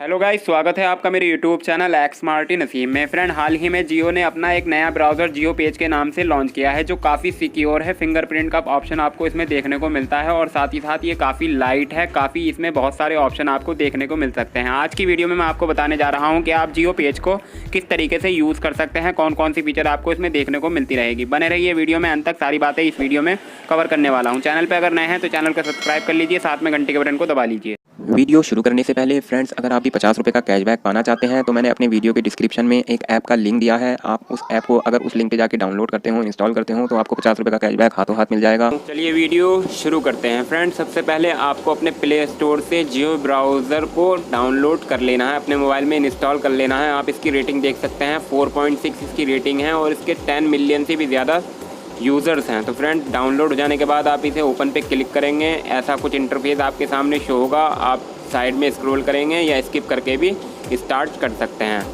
Hello guys, स्वागत है आपका मेरे यूट्यूब चैनल Xmarty नसीम में। फ्रेंड, हाल ही में जियो ने अपना एक नया ब्राउज़र जियो पेज के नाम से लॉन्च किया है, जो काफ़ी सिक्योर है। फिंगरप्रिंट का ऑप्शन आपको इसमें देखने को मिलता है और साथ ही साथ ये काफ़ी लाइट है। काफ़ी इसमें बहुत सारे ऑप्शन आपको देखने को मिल सकते हैं। आज की वीडियो में मैं आपको बताने जा रहा हूँ कि आप जियो पेज को किस तरीके से यूज़ कर सकते हैं, कौन कौन सी फीचर आपको इसमें देखने को मिलती रहेगी। बने रहिए वीडियो में अंत तक, सारी बातें इस वीडियो में कवर करने वाला हूँ। चैनल पर अगर नए हैं तो चैनल को सब्सक्राइब कर लीजिए, साथ में घंटे के बटन को दबा लीजिए। वीडियो शुरू करने से पहले फ्रेंड्स, अगर आप भी 50 रुपये का कैशबैक पाना चाहते हैं तो मैंने अपने वीडियो के डिस्क्रिप्शन में एक ऐप का लिंक दिया है। आप उस ऐप को अगर उस लिंक पे जाके डाउनलोड करते हो, इंस्टॉल करते हो, तो आपको 50 रुपये का कैशबैक हाथों हाथ मिल जाएगा। चलिए वीडियो शुरू करते हैं। फ्रेंड्स, सबसे पहले आपको अपने प्ले स्टोर से जियो ब्राउज़र को डाउनलोड कर लेना है, अपने मोबाइल में इंस्टॉल कर लेना है। आप इसकी रेटिंग देख सकते हैं, 4.6 इसकी रेटिंग है और इसके 10 मिलियन से भी ज़्यादा यूज़र्स हैं। तो फ्रेंड, डाउनलोड हो जाने के बाद आप इसे ओपन पे क्लिक करेंगे, ऐसा कुछ इंटरफेस आपके सामने शो होगा। आप साइड में स्क्रॉल करेंगे या स्किप करके भी स्टार्ट कर सकते हैं।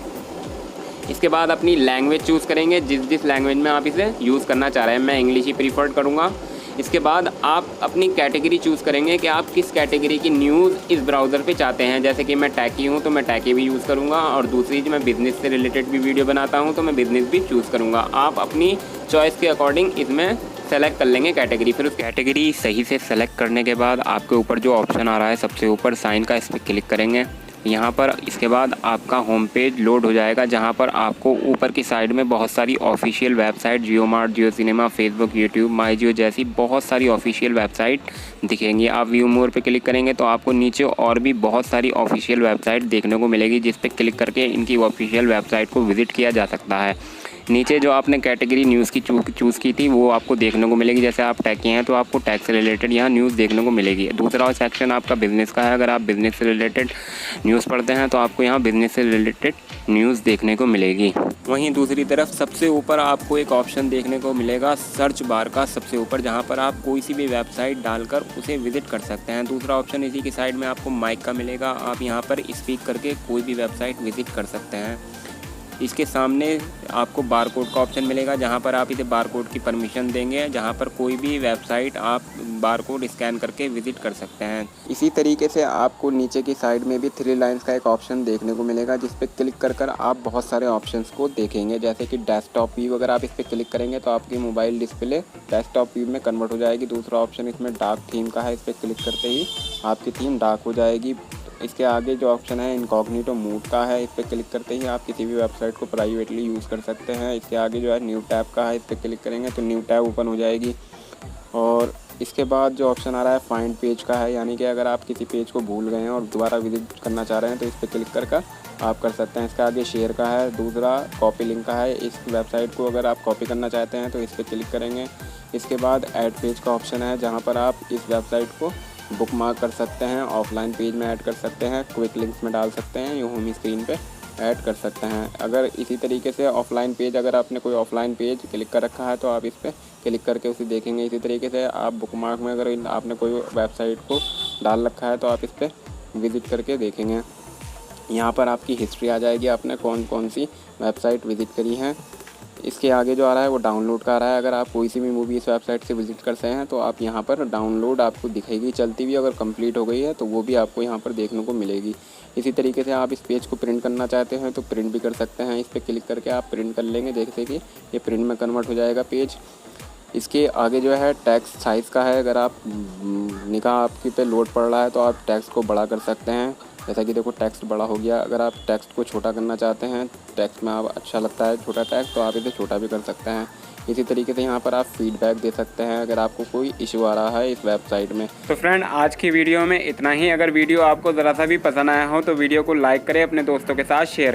इसके बाद अपनी लैंग्वेज चूज़ करेंगे, जिस लैंग्वेज में आप इसे यूज़ करना चाह रहे हैं। मैं इंग्लिश ही प्रीफर्ड करूँगा। इसके बाद आप अपनी कैटेगरी चूज़ करेंगे कि आप किस कैटेगरी की न्यूज़ इस ब्राउज़र पे चाहते हैं। जैसे कि मैं टैकी हूँ तो मैं टैकी भी यूज़ करूँगा, और दूसरी मैं बिज़नेस से रिलेटेड भी वीडियो बनाता हूँ तो मैं बिज़नेस भी चूज़ करूँगा। आप अपनी चॉइस के अकॉर्डिंग इसमें सेलेक्ट कर लेंगे कैटेगरी। फिर उस कैटेगरी सही से सेलेक्ट करने के बाद आपके ऊपर जो ऑप्शन आ रहा है सबसे ऊपर साइन का, इस पर क्लिक करेंगे यहाँ पर। इसके बाद आपका होम पेज लोड हो जाएगा, जहाँ पर आपको ऊपर की साइड में बहुत सारी ऑफिशियल वेबसाइट, जियो मार्ट, जियो सिनेमा, फेसबुक, यूट्यूब, माई जियो जैसी बहुत सारी ऑफिशियल वेबसाइट दिखेंगी। आप व्यू मोर पे क्लिक करेंगे तो आपको नीचे और भी बहुत सारी ऑफिशियल वेबसाइट देखने को मिलेगी, जिस पे क्लिक करके इनकी ऑफिशियल वेबसाइट को विज़िट किया जा सकता है। नीचे जो आपने कैटेगरी न्यूज़ की चूज़ की थी वो आपको देखने को मिलेगी। जैसे आप टैकी हैं तो आपको टैग से रिलेटेड यहाँ न्यूज़ देखने को मिलेगी। दूसरा सेक्शन आपका बिज़नेस का है। अगर आप बिज़नेस से रिलेटेड न्यूज़ पढ़ते हैं तो आपको यहाँ बिज़नेस से रिलेटेड न्यूज़ देखने को मिलेगी। वहीं दूसरी तरफ सबसे ऊपर आपको एक ऑप्शन देखने को मिलेगा सर्च बार का सबसे ऊपर, जहाँ पर आप कोई सी भी वेबसाइट डालकर उसे विज़िट कर सकते हैं। दूसरा ऑप्शन इसी की साइड में आपको माइक का मिलेगा। आप यहाँ पर स्पीक करके कोई भी वेबसाइट विज़िट कर सकते हैं। इसके सामने आपको बारकोड का ऑप्शन मिलेगा, जहां पर आप इसे बारकोड की परमिशन देंगे, जहां पर कोई भी वेबसाइट आप बारकोड स्कैन करके विज़िट कर सकते हैं। इसी तरीके से आपको नीचे की साइड में भी 3 लाइन्स का एक ऑप्शन देखने को मिलेगा, जिस पे क्लिक कर आप बहुत सारे ऑप्शंस को देखेंगे। जैसे कि डेस्कटॉप व्यू, अगर आप इस पर क्लिक करेंगे तो आपकी मोबाइल डिस्प्ले डेस्कटॉप व्यू में कन्वर्ट हो जाएगी। दूसरा ऑप्शन इसमें डार्क थीम का है, इस पर क्लिक करते ही आपकी थीम डार्क हो जाएगी। इसके आगे जो ऑप्शन है इनकॉग्निटो मोड का है, इस पर क्लिक करते ही आप किसी भी वेबसाइट को प्राइवेटली यूज़ कर सकते हैं। इसके आगे जो है न्यू टैब का है, इस पर क्लिक करेंगे तो न्यू टैब ओपन हो जाएगी। और इसके बाद जो ऑप्शन आ रहा है फाइंड पेज का है, यानी कि अगर आप किसी पेज को भूल गए हैं और दोबारा विजिट करना चाह रहे हैं तो इस पर क्लिक कर आप कर सकते हैं। इसके आगे शेयर का है। दूसरा कॉपी लिंक का है, इस वेबसाइट को अगर आप कॉपी करना चाहते हैं तो इस पर क्लिक करेंगे। इसके बाद ऐड पेज का ऑप्शन है, जहाँ पर आप इस वेबसाइट को बुक मार्क कर सकते हैं, ऑफलाइन पेज में ऐड कर सकते हैं, क्विक लिंक्स में डाल सकते हैं, या होम स्क्रीन पे ऐड कर सकते हैं। अगर इसी तरीके से ऑफलाइन पेज, अगर आपने कोई ऑफलाइन पेज क्लिक कर रखा है तो आप इस पर क्लिक करके उसे देखेंगे। इसी तरीके से आप बुक मार्क में अगर आपने कोई वेबसाइट को डाल रखा है तो आप इस पर विज़िट करके देखेंगे। यहाँ पर आपकी हिस्ट्री आ जाएगी, आपने कौन कौन सी वेबसाइट विज़िट करी हैं। इसके आगे जो आ रहा है वो डाउनलोड का आ रहा है। अगर आप कोई सी भी मूवी इस वेबसाइट से विज़िट करते हैं तो आप यहाँ पर डाउनलोड आपको दिखेगी चलती हुई। अगर कंप्लीट हो गई है तो वो भी आपको यहाँ पर देखने को मिलेगी। इसी तरीके से आप इस पेज को प्रिंट करना चाहते हैं तो प्रिंट भी कर सकते हैं। इस पर क्लिक करके आप प्रिंट कर लेंगे, जैसे कि ये प्रिंट में कन्वर्ट हो जाएगा पेज। इसके आगे जो है टेक्स्ट साइज़ का है। अगर आप निगाह आपकी पे लोड पड़ रहा है तो आप टेक्स्ट को बड़ा कर सकते हैं। जैसा कि देखो टेक्स्ट बड़ा हो गया। अगर आप टेक्स्ट को छोटा करना चाहते हैं, टेक्स्ट में आप अच्छा लगता है छोटा टेक्स्ट, तो आप इसे छोटा भी कर सकते हैं। इसी तरीके से यहाँ पर आप फीडबैक दे सकते हैं अगर आपको कोई इशू आ रहा है इस वेबसाइट में। तो फ्रेंड, आज की वीडियो में इतना ही। अगर वीडियो आपको ज़रा सा भी पसंद आया हो तो वीडियो को लाइक करें, अपने दोस्तों के साथ शेयर